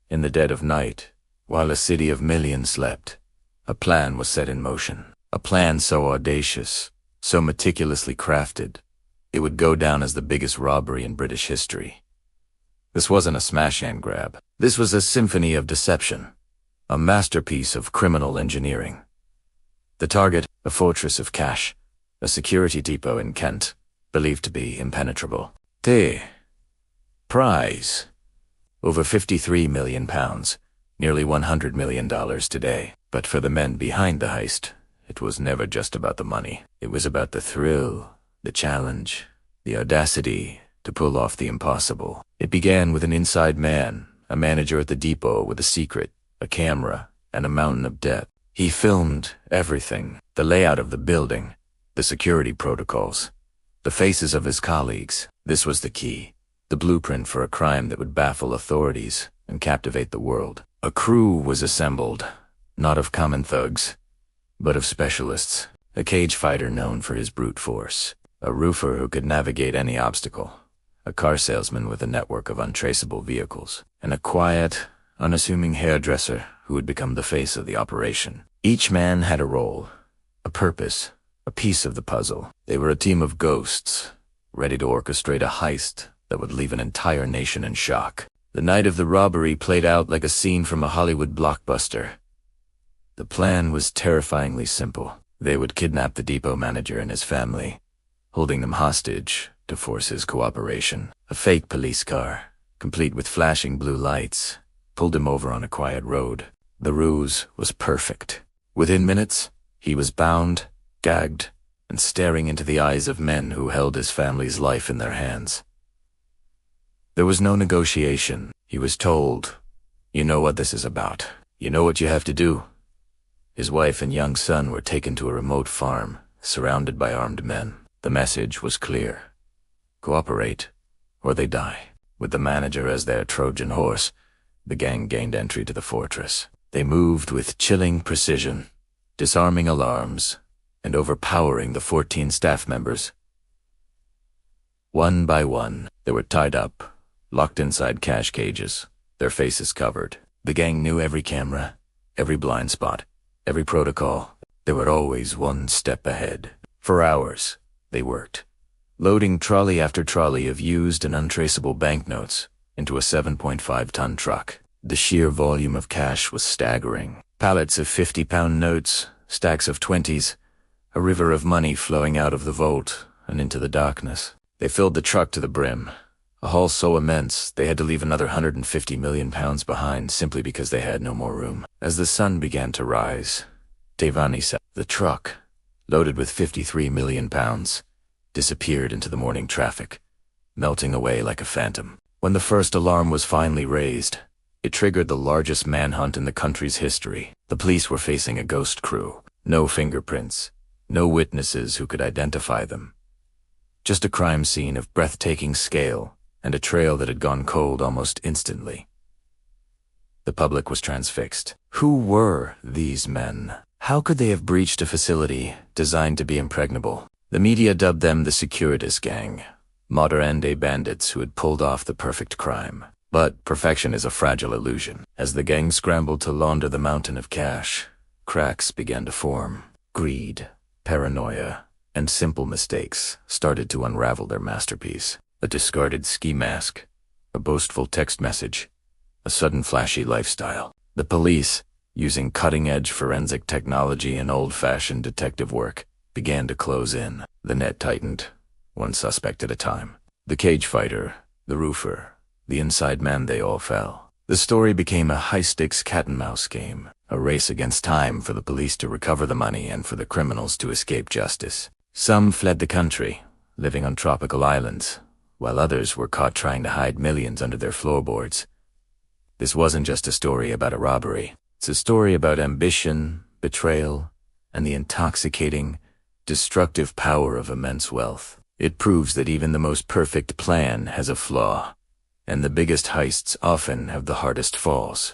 In the dead of night, while a city of millions slept, a plan was set in motion. A plan so audacious, so meticulously crafted, it would go down as the biggest robbery in British history. This wasn't a smash and grab. This was a symphony of deception, a masterpiece of criminal engineering. The target, a fortress of cash, a security depot in Kent, believed to be impenetrable. The prize, over £53 million, nearly $100 million today. But for the men behind the heist, it was never just about the money. It was about the thrill, the challenge, the audacity to pull off the impossible. It began with an inside man, a manager at the depot with a secret, a camera, and a mountain of debt. He filmed everything: the layout of the building, the security protocols, the faces of his colleagues. This was the key, the blueprint for a crime that would baffle authorities and captivate the world. A crew was assembled, not of common thugs, but of specialists. A cage fighter known for his brute force, a roofer who could navigate any obstacle, a car salesman with a network of untraceable vehicles, and a quiet, unassuming hairdresser who would become the face of the operation. Each man had a role, a purpose, a piece of the puzzle. They were a team of ghosts, ready to orchestrate a heist that would leave an entire nation in shock. The night of the robbery played out like a scene from a Hollywood blockbuster. The plan was terrifyingly simple. They would kidnap the depot manager and his family, holding them hostage to force his cooperation. A fake police car, complete with flashing blue lights, pulled him over on a quiet road. The ruse was perfect. Within minutes, he was bound, gagged, and staring into the eyes of men who held his family's life in their hands. There was no negotiation. He was told, "You know what this is about. You know what you have to do." His wife and young son were taken to a remote farm, surrounded by armed men. The message was clear: cooperate, or they die. With the manager as their Trojan horse, the gang gained entry to the fortress. They moved with chilling precision, disarming alarms and overpowering the 14 staff members. One by one, they were tied up, locked inside cash cages, their faces covered. The gang knew every camera, every blind spot, every protocol. They were always one step ahead. For hours, they worked, loading trolley after trolley of used and untraceable banknotes into a 7.5-ton truck. The sheer volume of cash was staggering. Pallets of 50-pound notes, stacks of 20s, a river of money flowing out of the vault and into the darkness. They filled the truck to the brim, a haul so immense they had to leave another £150 million behind simply because they had no more room. As the sun began to rise, Devani said, the truck, loaded with £53 million, disappeared into the morning traffic, melting away like a phantom. When the first alarm was finally raised, it triggered the largest manhunt in the country's history. The police were facing a ghost crew. No fingerprints, no witnesses who could identify them. Just a crime scene of breathtaking scale and a trail that had gone cold almost instantly. The public was transfixed. Who were these men? How could they have breached a facility designed to be impregnable? The media dubbed them the Securitas Gang, modern-day bandits who had pulled off the perfect crime. But perfection is a fragile illusion. As the gang scrambled to launder the mountain of cash, cracks began to form. Greed, paranoia, and simple mistakes started to unravel their masterpiece. A discarded ski mask, a boastful text message, a sudden flashy lifestyle. The police, using cutting-edge forensic technology and old-fashioned detective work, began to close in. The net tightened, one suspect at a time. The cage fighter, the roofer, the inside man, they all fell. The story became a high-stakes cat-and-mouse game, a race against time for the police to recover the money and for the criminals to escape justice. Some fled the country, living on tropical islands, while others were caught trying to hide millions under their floorboards. This wasn't just a story about a robbery. It's a story about ambition, betrayal, and the intoxicating, destructive power of immense wealth. It proves that even the most perfect plan has a flaw, and the biggest heists often have the hardest falls.